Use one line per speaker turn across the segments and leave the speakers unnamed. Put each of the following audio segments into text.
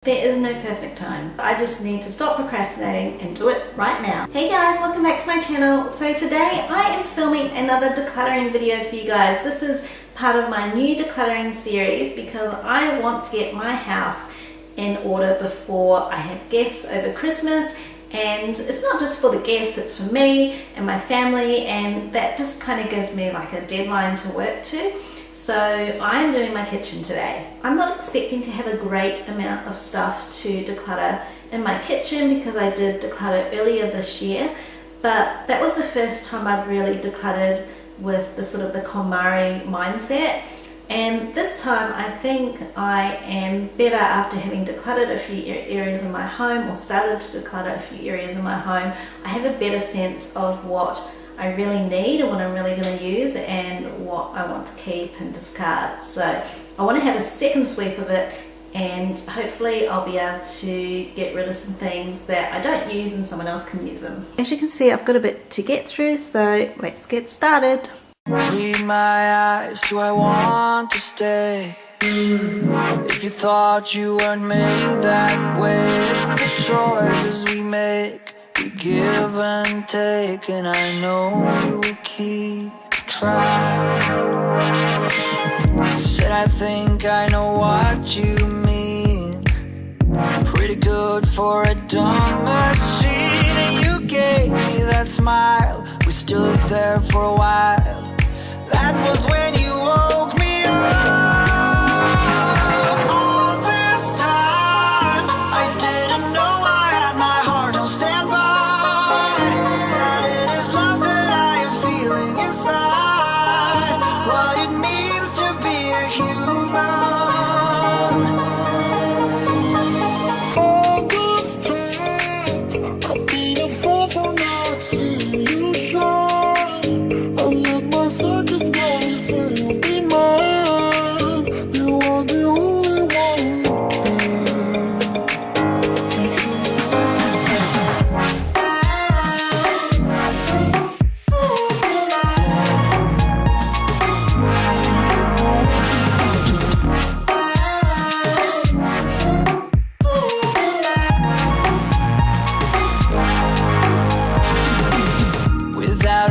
There is no perfect time. I just need to stop procrastinating and do it right now. Hey guys, welcome back to my channel. So today I am filming another decluttering video for you guys. This is part of my new decluttering series because I want to get my house in order before I have guests over Christmas. And it's not just for the guests, it's for me and my family, and that just kind of gives me like a deadline to work to. So I'm doing my kitchen today. I'm not expecting to have a great amount of stuff to declutter in my kitchen because I did declutter earlier this year, but that was the first time I've really decluttered with the sort of the KonMari mindset. And this time I think I am better after having decluttered a few areas in my home, or started to declutter a few areas in my home. I have a better sense of what I really need and what I'm really going to use and what I want to keep and discard. So I want to have a second sweep of it, and hopefully I'll be able to get rid of some things that I don't use and someone else can use them. As you can see, I've got a bit to get through, so let's get started.
Read my eyes, do I want to stay? If you thought you weren't made that way, it's the choices we make. We give and take, and I know you will keep trying. Said I think I know what you mean. Pretty good for a dumb machine, and you gave me that smile. We stood there for a while. That was when you woke me up.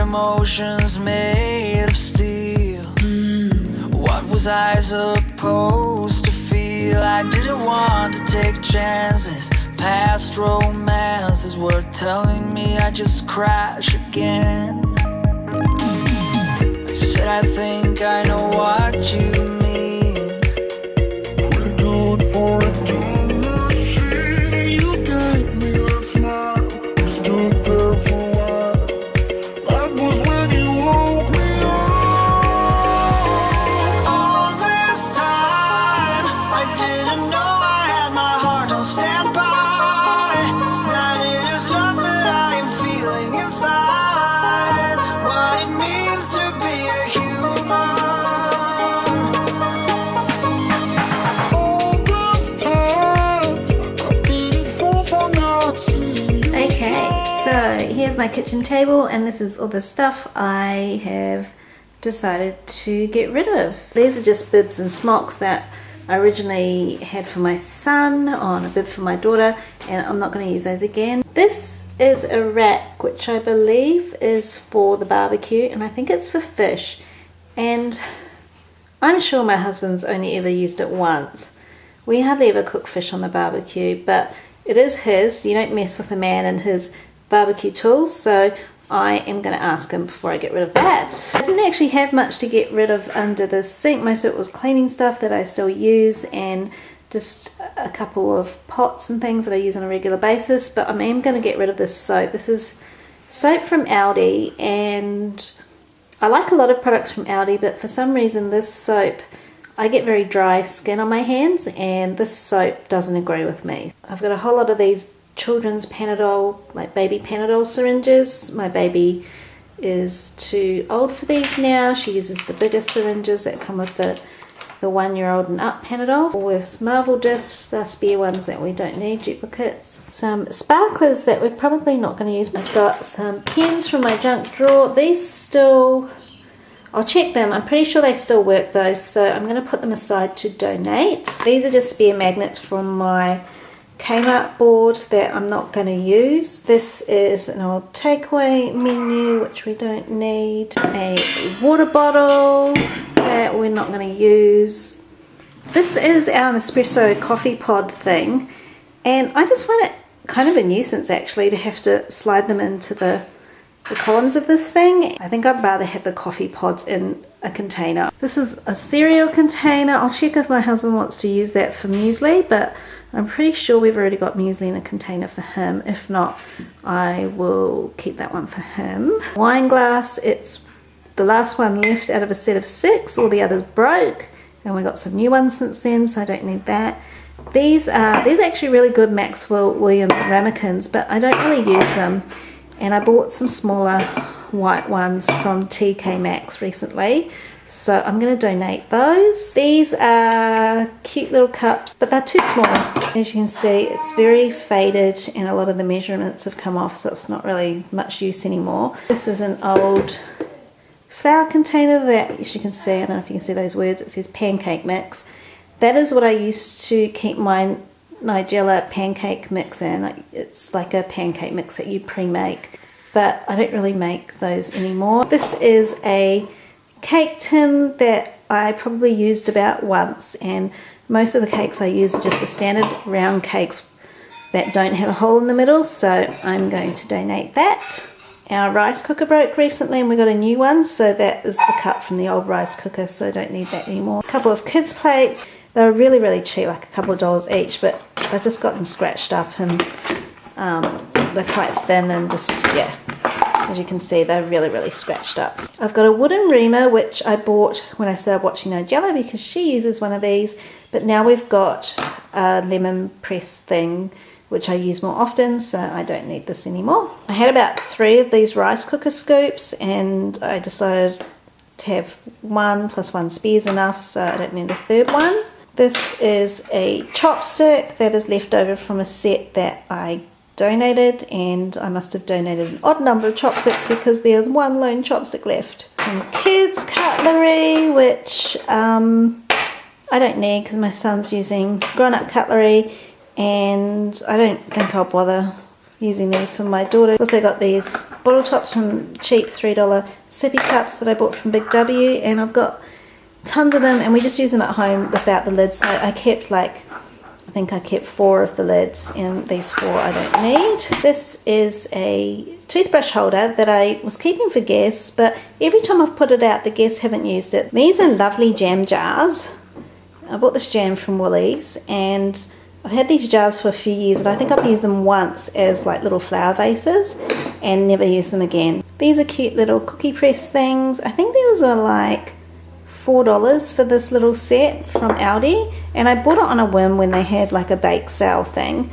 Emotions made of steel. What was I supposed to feel? I didn't want to take chances. Past romances were telling me I'd just crash again. I said I think I know what you mean. Pretty good for a dumb machine. You gave me that smile. I stood there for a while.
Here's my kitchen table, and this is all the stuff I have decided to get rid of. These are just bibs and smocks that I originally had for my son on a bib for my daughter, and I'm not going to use those again. This is a rack which I believe is for the barbecue, and I think it's for fish, and I'm sure my husband's only ever used it once. We hardly ever cook fish on the barbecue, but it is his. You don't mess with a man and his barbecue tools, so I am going to ask him before I get rid of that. I didn't actually have much to get rid of under the sink. Most of it was cleaning stuff that I still use, and just a couple of pots and things that I use on a regular basis, but I am going to get rid of this soap. This is soap from Aldi, and I like a lot of products from Aldi, but for some reason this soap, I get very dry skin on my hands, and this soap doesn't agree with me. I've got a whole lot of these children's Panadol, like baby Panadol syringes. My baby is too old for these now. She uses the bigger syringes that come with the 1-year-old and up Panadol. With Marvel discs, the spare ones that we don't need, duplicates. Some sparklers that we're probably not going to use. I've got some pens from my junk drawer. These still I'll check them. I'm pretty sure they still work though, so I'm going to put them aside to donate. These are just spare magnets from my Kmart board that I'm not going to use. This is an old takeaway menu which we don't need. A water bottle that we're not going to use. This is our Nespresso coffee pod thing, and I just find it kind of a nuisance actually to have to slide them into the columns of this thing. I think I'd rather have the coffee pods in a container. This is a cereal container. I'll check if my husband wants to use that for muesli, but I'm pretty sure we've already got muesli in a container for him. If not, I will keep that one for him. Wine glass, it's the last one left out of a set of 6. All the others broke, and we got some new ones since then, so I don't need that. These are actually really good Maxwell Williams ramekins, but I don't really use them. And I bought some smaller white ones from TK Maxx recently, so I'm going to donate those. These are cute little cups, but they're too small. As you can see, it's very faded and a lot of the measurements have come off, so it's not really much use anymore. This is an old flour container that, as you can see, I don't know if you can see those words, it says pancake mix. That is what I used to keep my Nigella pancake mix in. It's like a pancake mix that you pre-make, but I don't really make those anymore. This is a cake tin that I probably used about once, and most of the cakes I use are just the standard round cakes that don't have a hole in the middle, so I'm going to donate that. Our rice cooker broke recently and we got a new one, so that is the cup from the old rice cooker, so I don't need that anymore. A couple of kids plates. They're really cheap, like a couple of dollars each, but they've just gotten scratched up and they're quite thin and just, yeah, as you can see, they're really scratched up. I've got a wooden reamer, which I bought when I started watching Nigella because she uses one of these, but now we've got a lemon press thing, which I use more often, so I don't need this anymore. I had about 3 of these rice cooker scoops, and I decided to have 1 plus 1 spares enough, so I don't need a third one. This is a chopstick that is left over from a set that I donated, and I must have donated an odd number of chopsticks because there's 1 lone chopstick left. Some kids cutlery, which I don't need because my son's using grown-up cutlery, and I don't think I'll bother using these for my daughter. Also got these bottle tops from cheap $3 sippy cups that I bought from Big W, and I've got tons of them, and we just use them at home without the lids. So I kept I think I kept 4 of the lids, and these 4 I don't need. This is a toothbrush holder that I was keeping for guests, but every time I've put it out, the guests haven't used it. These are lovely jam jars. I bought this jam from Woolies, and I've had these jars for a few years, and I think I've used them once as like little flower vases and never used them again. These are cute little cookie press things. I think these were like $4 for this little set from Aldi, and I bought it on a whim when they had like a bake sale thing,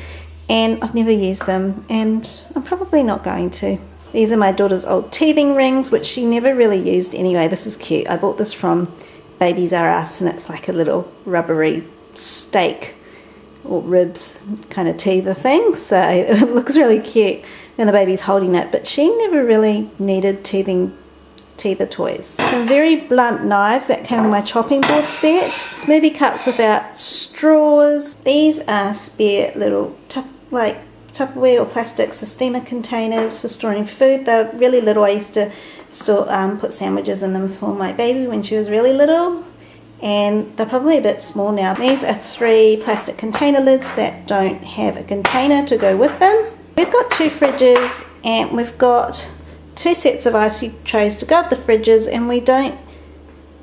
and I've never used them, and I'm probably not going to. These are my daughter's old teething rings, which she never really used anyway. This is cute. I bought this from Babies R Us, and it's like a little rubbery steak or ribs kind of teether thing, so it looks really cute when the baby's holding it, but she never really needed teether toys. Some very blunt knives that came with my chopping board set. Smoothie cups without straws. These are spare little Tupperware or plastic steamer containers for storing food. They're really little. I used to store, put sandwiches in them for my baby when she was really little, and they're probably a bit small now. These are 3 plastic container lids that don't have a container to go with them. We've got 2 fridges, and we've got 2 sets of ice cube trays to go up the fridges, and we don't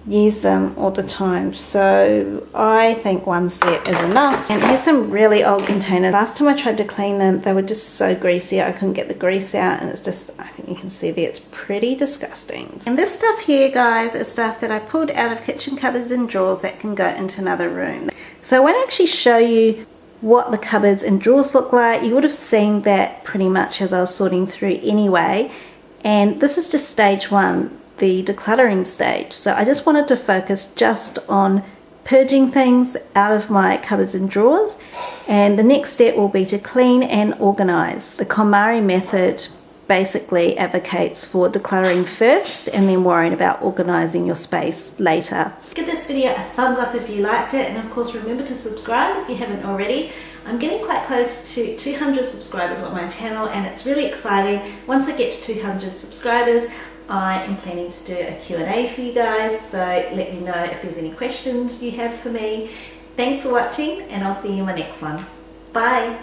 use them all the time, so I think 1 set is enough. And here's some really old containers. Last time I tried to clean them, they were just so greasy. I couldn't get the grease out, and it's just, I think you can see there, it's pretty disgusting. And this stuff here, guys, is stuff that I pulled out of kitchen cupboards and drawers that can go into another room. So I won't actually show you what the cupboards and drawers look like. You would have seen that pretty much as I was sorting through anyway. And this is just stage 1, the decluttering stage. So I just wanted to focus just on purging things out of my cupboards and drawers. And the next step will be to clean and organize. The KonMari method basically advocates for decluttering first and then worrying about organizing your space later. Give this video a thumbs up if you liked it, and of course remember to subscribe if you haven't already. I'm getting quite close to 200 subscribers on my channel, and it's really exciting. Once I get to 200 subscribers, I am planning to do a Q&A for you guys, so let me know if there's any questions you have for me. Thanks for watching, and I'll see you in my next one. Bye!